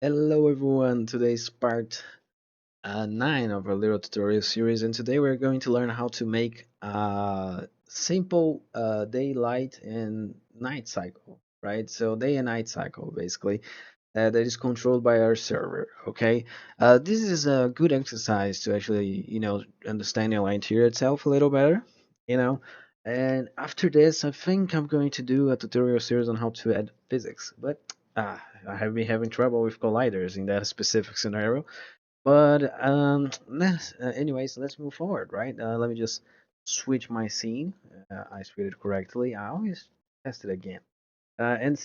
Hello everyone, today's part 9 of our little tutorial series, and today we're going to learn how to make a simple daylight and night cycle, right? So day and night cycle basically, that is controlled by our server, okay? This is a good exercise to actually, understand the interior itself a little better, you know? And after this, I think I'm going to do a tutorial series on how to add physics, but I have been having trouble with colliders in that specific scenario. But anyways, let's move forward, right? Let me just switch my scene. I switched it correctly. I always test it again. And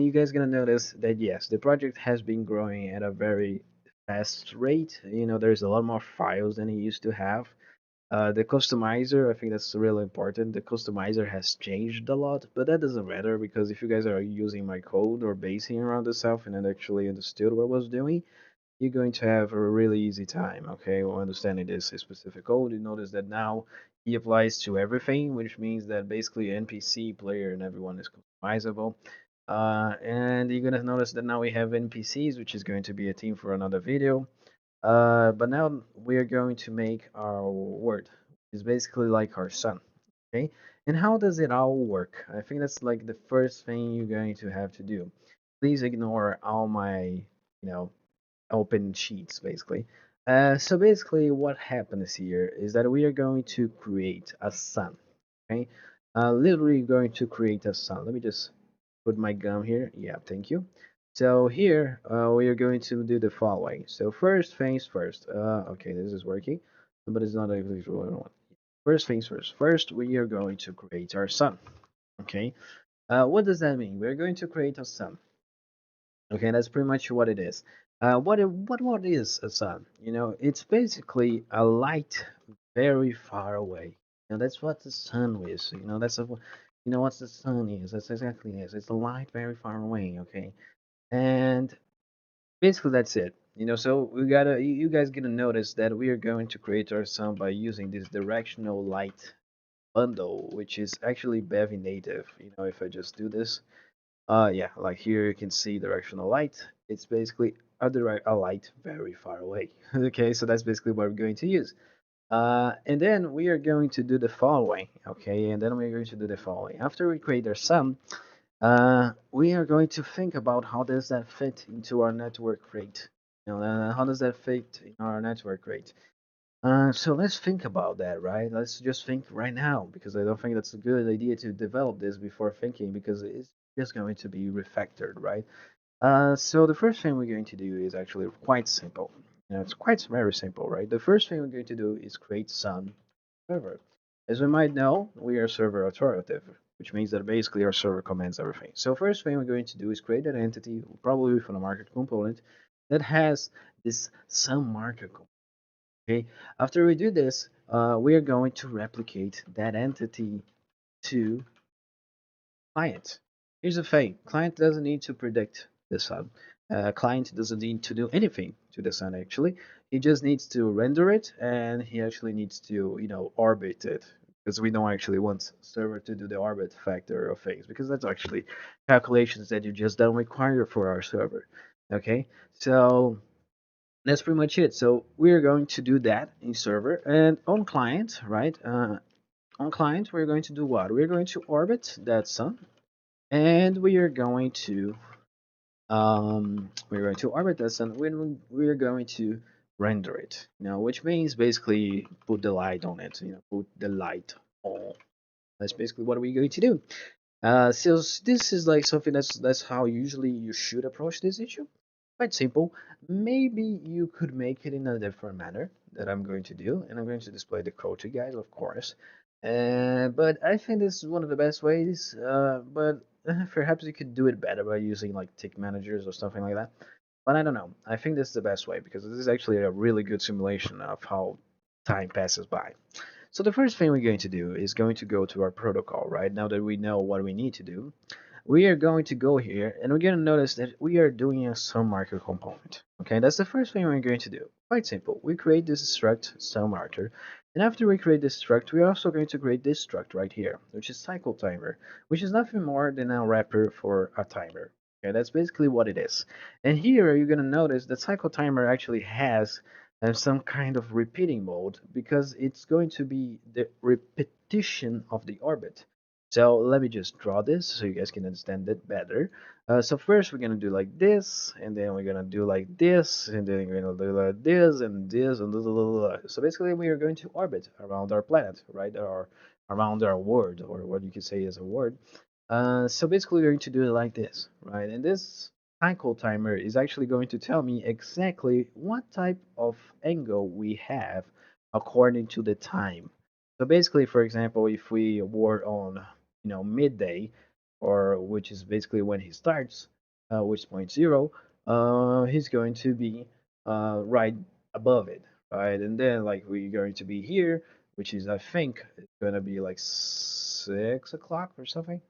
you guys gonna notice that yes, the project has been growing at a very fast rate. There's a lot more files than it used to have. The customizer, I think that's really important. The customizer has changed a lot, but that doesn't matter because if you guys are using my code or basing around itself and then actually understood what I was doing, you're going to have a really easy time, okay, well, understanding this specific code. You notice that now he applies to everything, which means that basically NPC, player, and everyone is customizable. And you're gonna notice that now we have NPCs, which is going to be a theme for another video. But now we're going to make our word. It's basically like our sun, okay? And how does it all work? I think that's like the first thing you're going to have to do. Please ignore all my, open sheets basically. So basically what happens here is that we are going to create a sun, okay? Literally going to create a sun. Let me just put my gum here. Yeah, thank you. So here we are going to do the following. So first things first. Okay, this is working, but it's not exactly what I want. First things first. First, we are going to create our sun. Okay. What does that mean? We're going to create a sun. Okay, that's pretty much what it is. What is a sun? It's basically a light very far away. That's what the sun is. What the sun is. That's exactly it. It's a light very far away. Okay, and basically that's it. So you guys gonna notice that we are going to create our sun by using this directional light bundle, which is actually Bevy native. If I just do this. Yeah, like here you can see directional light. It's basically a light very far away. Okay, so that's basically what we're going to use. And then we are going to do the following. Okay, and then we're going to do the following. After we create our sum, we are going to think about how does that fit into our network rate. How does that fit in our network rate? So let's think about that, right? Let's just think right now because I don't think that's a good idea to develop this before thinking because it's just going to be refactored, right? So the first thing we're going to do is actually quite simple. It's quite very simple, right? The first thing we're going to do is create some server. As we might know, we are server authoritative, which means that basically our server commands everything. So first thing we're going to do is create an entity, probably with a market component, that has this some market component. Okay. After we do this, we are going to replicate that entity to client. Here's the thing: client doesn't need to predict the sun. Client doesn't need to do anything to the sun. Actually, he just needs to render it, and he actually needs to, orbit it because we don't actually want server to do the orbit factor of things because that's actually calculations that you just don't require for our server. Okay, so that's pretty much it. So we're going to do that in server and on client, right? On client, we're going to do what? We're going to orbit that sun, and we're going to orbit that sun. We're going to render it. Which means basically put the light on it. Put the light on. That's basically what we're going to do. So this is like something that's how usually you should approach this issue. Quite simple. Maybe you could make it in a different manner that I'm going to do, and I'm going to display the code to you guys, of course. But I think this is one of the best ways. But perhaps you could do it better by using like tick managers or something like that. But I don't know. I think this is the best way because this is actually a really good simulation of how time passes by. So the first thing we're going to do is going to go to our protocol, right? Now that we know what we need to do, we are going to go here and we're going to notice that we are doing a sum marker component. Okay, that's the first thing we're going to do. Quite simple. We create this struct sum marker, and after we create this struct, we're also going to create this struct right here, which is cycle timer, which is nothing more than a wrapper for a timer. Okay, that's basically what it is. And here you're gonna notice that cycle timer actually has some kind of repeating mode because it's going to be the repetition of the orbit. So let me just draw this so you guys can understand it better. So first we're gonna do like this, and then we're gonna do like this, and then we're gonna do like this and this and blah, blah, blah, blah. So basically we are going to orbit around our planet, right? Or around our world, or what you could say is a word. So basically, we're going to do it like this, right? And this cycle timer is actually going to tell me exactly what type of angle we have according to the time. So basically, for example, if we were on, midday, or which is basically when he starts, which is point zero, he's going to be right above it, right? And then like we're going to be here, which is I think it's going to be like 6 o'clock or something.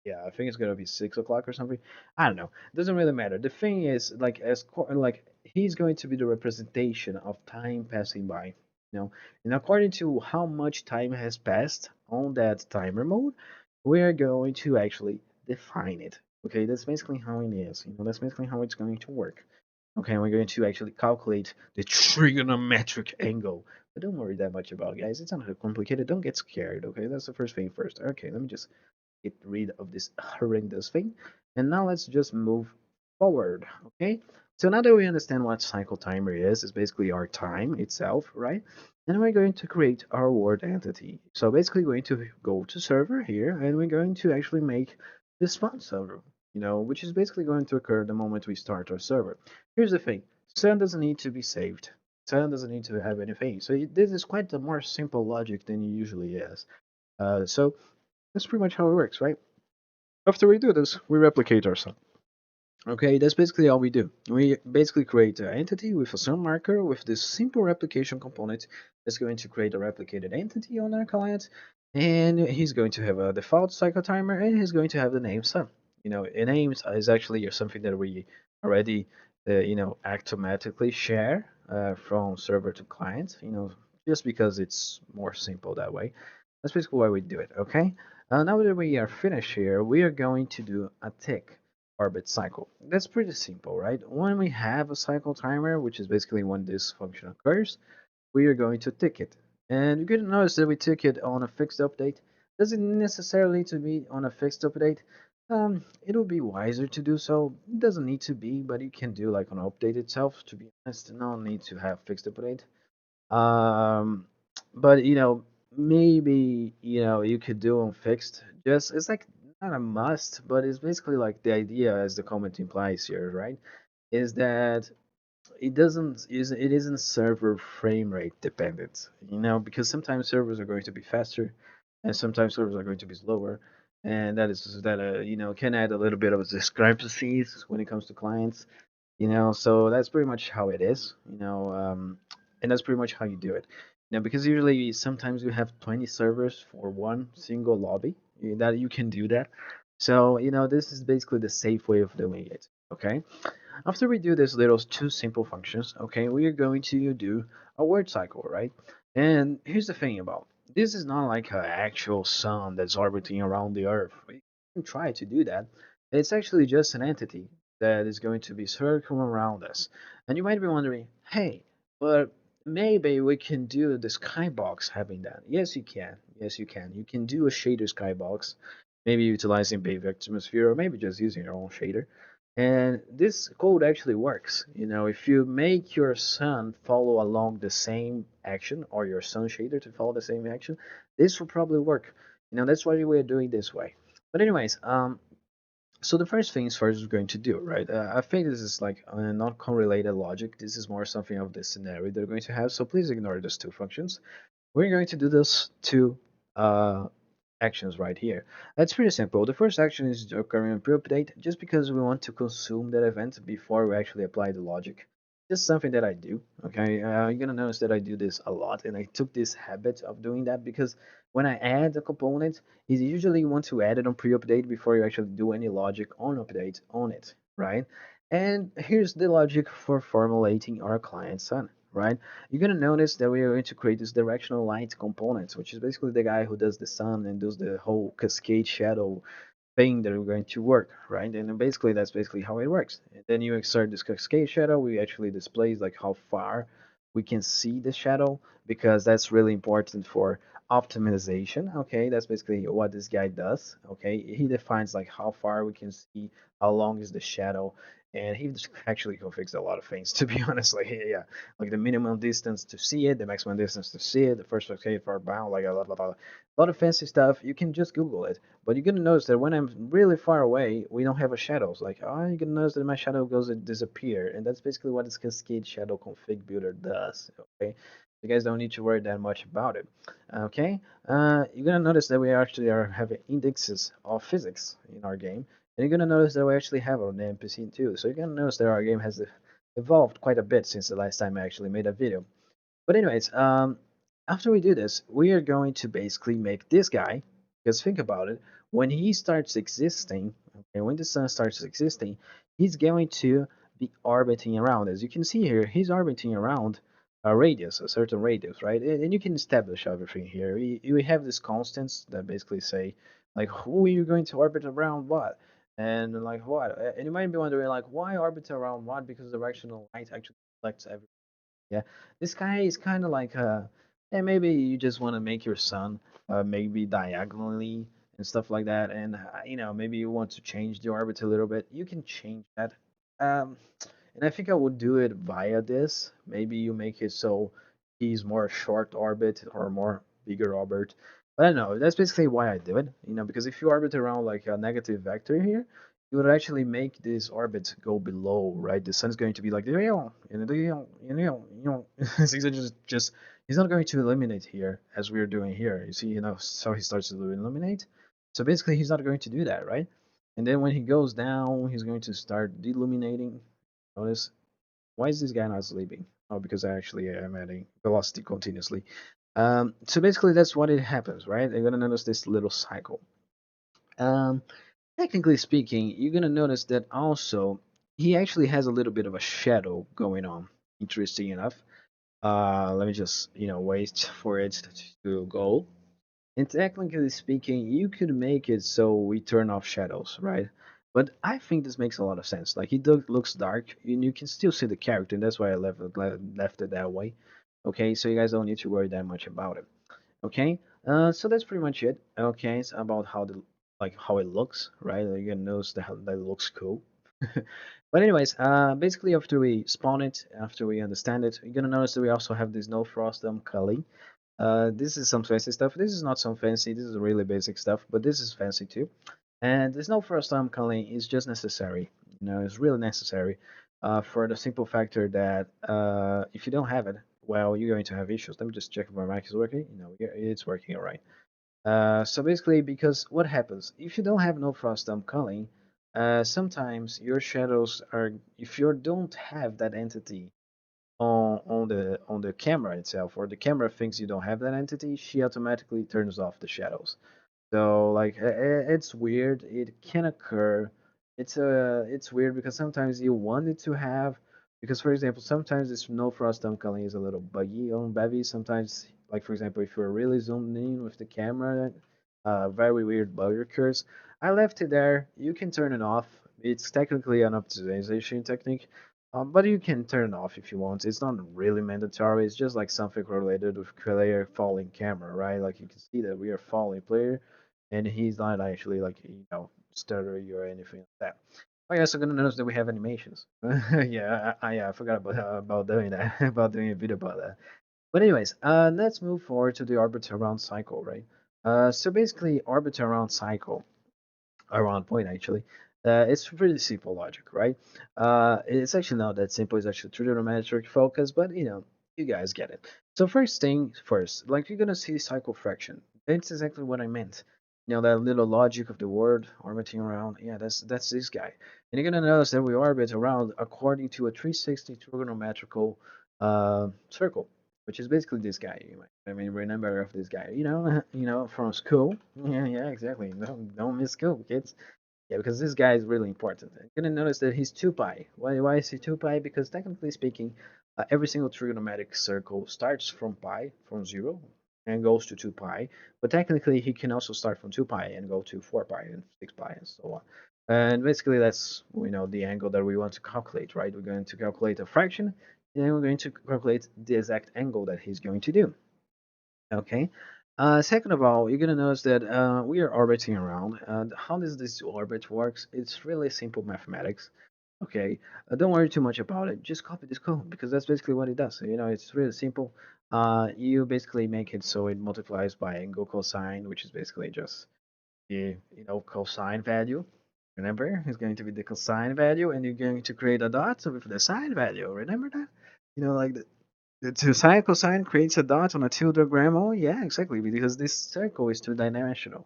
Yeah, I think it's gonna be 6 o'clock or something. I don't know. Doesn't really matter. The thing is, like, like he's going to be the representation of time passing by, and according to how much time has passed on that timer mode, we are going to actually define it. Okay, that's basically how it is. That's basically how it's going to work. Okay, and we're going to actually calculate the trigonometric angle. But don't worry that much about it, guys. It's not complicated. Don't get scared. Okay, that's the first thing first. Okay, let me just get rid of this horrendous thing. And now let's just move forward, okay? So now that we understand what cycle timer is, it's basically our time itself, right? And we're going to create our word entity. So basically we're going to go to server here, and we're going to actually make this fun server, which is basically going to occur the moment we start our server. Here's the thing, Sun doesn't need to be saved. Sun doesn't need to have anything. So this is quite a more simple logic than it usually is. So that's pretty much how it works, right? After we do this, we replicate ourselves. Okay, that's basically all we do. We basically create an entity with a sum marker with this simple replication component that's going to create a replicated entity on our client, and he's going to have a default cycle timer, and he's going to have the name sum. A name is actually something that we already, automatically share from server to client. Just because it's more simple that way. That's basically why we do it. Okay. Now that we are finished here, we are going to do a tick orbit cycle. That's pretty simple, right? When we have a cycle timer, which is basically when this function occurs, we are going to tick it. And you're going to notice that we tick it on a fixed update. Does it necessarily need to be on a fixed update? It would be wiser to do so. It doesn't need to be, but you can do like on update itself. To be honest, no need to have fixed update. Um, but maybe you could do on fixed. Just it's like not a must, but it's basically like the idea, as the comment implies here, right? Is that it isn't server frame rate dependent, because sometimes servers are going to be faster, and sometimes servers are going to be slower, and that can add a little bit of discrepancies when it comes to clients. So that's pretty much how it is, and that's pretty much how you do it. Because usually sometimes you have 20 servers for one single lobby, that you can do that. So, this is basically the safe way of doing it. Okay. After we do these little two simple functions, okay, we are going to do a word cycle, right? And here's the thing about this is not like an actual sun that's orbiting around the Earth. We can try to do that. It's actually just an entity that is going to be circling around us. And you might be wondering, hey, but maybe we can do the skybox having that. Yes, you can. Yes, you can. You can do a shader skybox, maybe utilizing Bay Vectormosphere, or maybe just using your own shader. And this code actually works. If you make your sun follow along the same action, or your sun shader to follow the same action, this will probably work. That's why we're doing this way. But anyways, so the first things first we're going to do, right? I think this is like a non-correlated logic. This is more something of the scenario they're going to have. So please ignore those two functions. We're going to do this two actions right here. That's pretty simple. The first action is occurring on pre-update just because we want to consume that event before we actually apply the logic. Just something that I do, okay? You're gonna notice that I do this a lot, and I took this habit of doing that because when I add a component, you usually want to add it on pre-update before you actually do any logic on update on it, right? And here's the logic for formulating our client sun, right? You're gonna notice that we are going to create this directional light component, which is basically the guy who does the sun and does the whole cascade shadow thing that we're going to work, right? And then basically that's basically how it works. And then you exert this cascade shadow, we actually displays like how far we can see the shadow because that's really important for optimization. Okay, that's basically what this guy does. Okay, he defines like how far we can see, how long is the shadow, and he just actually configures a lot of things to be honest. Like yeah, like the minimum distance to see it, the maximum distance to see it, the first cascade far bound, like a lot of fancy stuff. You can just Google it. But you're gonna notice that when I'm really far away, we don't have a shadows. Like, oh, you're gonna notice that my shadow goes and disappear, and that's basically what this Cascade Shadow Config Builder does. Okay, you guys don't need to worry that much about it. Okay, you're gonna notice that we actually are having indexes of physics in our game, and you're gonna notice that we actually have it on the NPC too. So you're gonna notice that our game has evolved quite a bit since the last time I actually made a video. But anyways, after we do this, we are going to basically make this guy, because think about it, when he starts existing, okay, when the sun starts existing, he's going to be orbiting around. As you can see here, he's orbiting around a radius, a certain radius, right? And you can establish everything here. We have these constants that basically say, like, who are you going to orbit around what? And like what? And you might be wondering, like, why orbit around what? Because directional light actually reflects everything. Yeah, this guy is kind of like yeah, maybe you just want to make your sun maybe diagonally and stuff like that, and maybe you want to change the orbit a little bit. You can change that, um, and I think I would do it via this. Maybe you make it so he's more short orbit or more bigger orbit. But I don't know. That's basically why I do it. Because if you orbit around like a negative vector here, you would actually make this orbit go below, right? The sun is going to be like, he's not going to illuminate here as we're doing here. You see, so he starts to illuminate. So basically, he's not going to do that, right? And then when he goes down, he's going to start deluminating. Notice, why is this guy not sleeping? Oh, because I actually am adding velocity continuously. So basically, that's what it happens, right? You're gonna notice this little cycle. Um, Technically speaking, you're gonna notice that also he actually has a little bit of a shadow going on. Interesting enough. Let me just wait for it to go. And technically speaking, you could make it so we turn off shadows, right? But I think this makes a lot of sense. Like looks dark, and you can still see the character, and that's why I left it that way. Okay, so you guys don't need to worry that much about it. Okay, so that's pretty much it. Okay, it's about how it looks, right? You can notice that it looks cool. But anyways, basically after we spawn it, after we understand it, you're gonna notice that we also have this no frost culling. This is some fancy stuff. This is not some fancy. This is really basic stuff, but this is fancy too. And there's no first time culling. It's just necessary. It's really necessary. For the simple factor that if you don't have it, well, you're going to have issues. Let me just check if my mic is working. Yeah, it's working all right. So basically, because what happens if you don't have no frost culling, sometimes your shadows are if you don't have that entity on the camera itself, or the camera thinks you don't have that entity, she automatically turns off the shadows. So like it's weird. It can occur. It's weird because sometimes you want it to have because for example sometimes this no frost culling is a little buggy on Bevy. Sometimes like for example if you're really zoomed in with the camera, very weird bug occurs. I left it there. You can turn it off. It's technically an optimization technique. But you can turn it off if you want. It's not really mandatory. It's just like something related with player falling camera, right? Like you can see that we are falling player and he's not actually like stuttery or anything like that. Oh yeah, so gonna notice that we have animations. Yeah, I forgot about doing that, about doing a video about that. But anyways, let's move forward to the orbit around cycle, right? So basically, orbit around cycle around point actually. It's pretty simple logic, right? It's actually not that simple. It's actually trigonometric focus, but you guys get it. So first thing first, like you're gonna see cycle fraction. That's exactly what I meant. That little logic of the word orbiting around. Yeah, that's this guy. And you're gonna notice that we orbit around according to a 360 trigonometrical circle, which is basically this guy. Remember of this guy. From school. Yeah, exactly. Don't miss school, kids. Yeah, because this guy is really important. You're gonna notice that he's 2 pi. Why is he 2 pi? Because technically speaking, every single trigonometric circle starts from pi, from 0. and goes to 2 pi. But technically, he can also start from 2 pi and go to 4 pi and 6 pi and so on. And basically, that's the angle that we want to calculate, right? We're going to calculate a fraction, and then we're going to calculate the exact angle that he's going to do. Okay. Second of all, you're gonna notice that we are orbiting around. How does this orbit works? It's really simple mathematics. Okay, don't worry too much about it. Just copy this code because that's basically what it does. It's really simple. You basically make it so it multiplies by angle cosine, which is basically just the cosine value. Remember, it's going to be the cosine value, and you're going to create a dot with the sine value. Remember that? Like the sine cosine creates a dot on a two-diagram. Oh, yeah, exactly, because this circle is two-dimensional.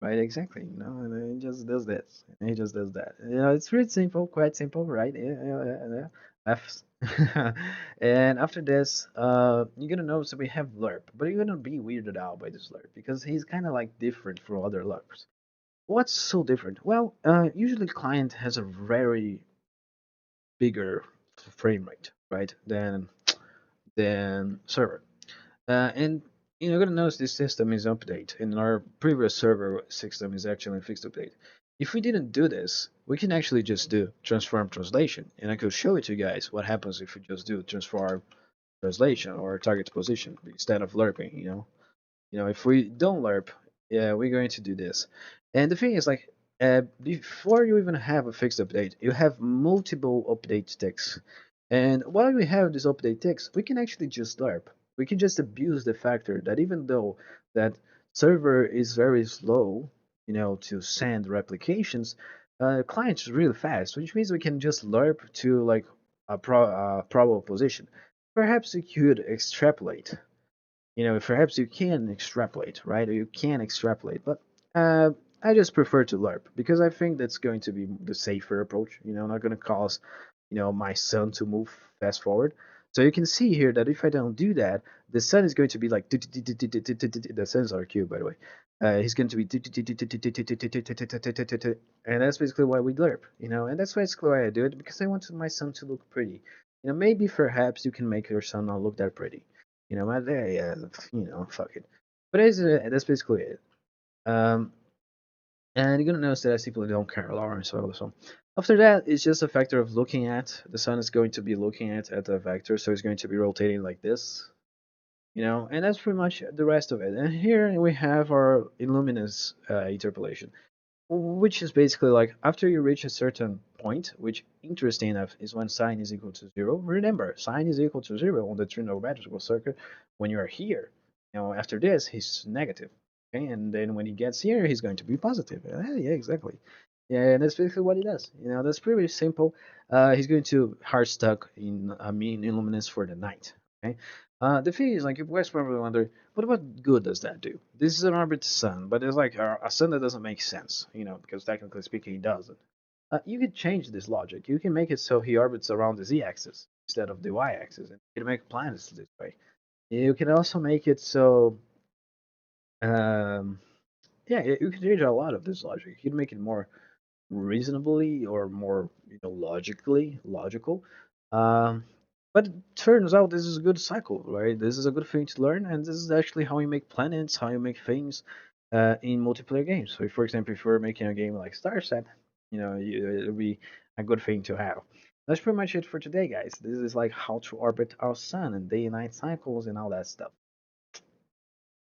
Right, exactly. And it just does this. And it just does that. It's pretty simple, quite simple, right? Yeah, yeah, yeah, yeah. F's. And after this, you're gonna notice that we have lerp, but you're gonna be weirded out by this lerp because he's kind of like different from other lerps. What's so different? Well, usually client has a very bigger frame rate, right, than server. And you're gonna notice this system is update, and our previous server system is actually fixed update. If we didn't do this, we can actually just do transform translation, and I could show it to you guys what happens if we just do transform translation or target position instead of lerping. If we don't lerp, yeah, we're going to do this. And the thing is, like, before you even have a fixed update, you have multiple update ticks. And while we have this update ticks, we can actually just lerp. We can just abuse the factor that even though that server is very slow, to send replications, client is really fast, which means we can just lerp to like a probable position. Perhaps you could extrapolate, perhaps you can extrapolate, right? Or you can extrapolate, but uh, I just prefer to LARP because I think that's going to be the safer approach. Not going to cause, my sun to move fast forward. So you can see here that if I don't do that, the sun is going to be like the suns are cute, by the way. He's going to be and that's basically why we LARP, and that's basically why I do it because I want my sun to look pretty. Maybe perhaps you can make your sun not look that pretty. But yeah, fuck it. But that's basically it. Um, and you're gonna notice that I simply don't care a lot, so after that, it's just a factor of looking at the sun is going to be looking at the vector, so it's going to be rotating like this, and that's pretty much the rest of it. And here we have our illuminous interpolation, which is basically like after you reach a certain point, which interesting enough is when sine is equal to 0. Remember, sine is equal to 0 on the trigonometrical circuit when you are here. After this, he's negative. Okay, and then when he gets here, he's going to be positive. Yeah, exactly. Yeah, and that's basically what he does. That's pretty simple. He's going to hard stuck in mean illuminance for the night. Okay. The thing is, like, you guys probably wonder, what good does that do? This is an orbit sun, but it's like a sun that doesn't make sense, because technically speaking, it doesn't. You could change this logic. You can make it so he orbits around the z-axis instead of the y-axis, and you can make planets this way. You can also make it so, um, yeah, you can change a lot of this logic. You can make it more reasonably or more logically logical. Um, but it turns out this is a good cycle, right? This is a good thing to learn, and this is actually how you make planets, how you make things in multiplayer games. So, for example, if you're making a game like Starset, it'll be a good thing to have. That's pretty much it for today, guys. This is like how to orbit our sun and day and night cycles and all that stuff.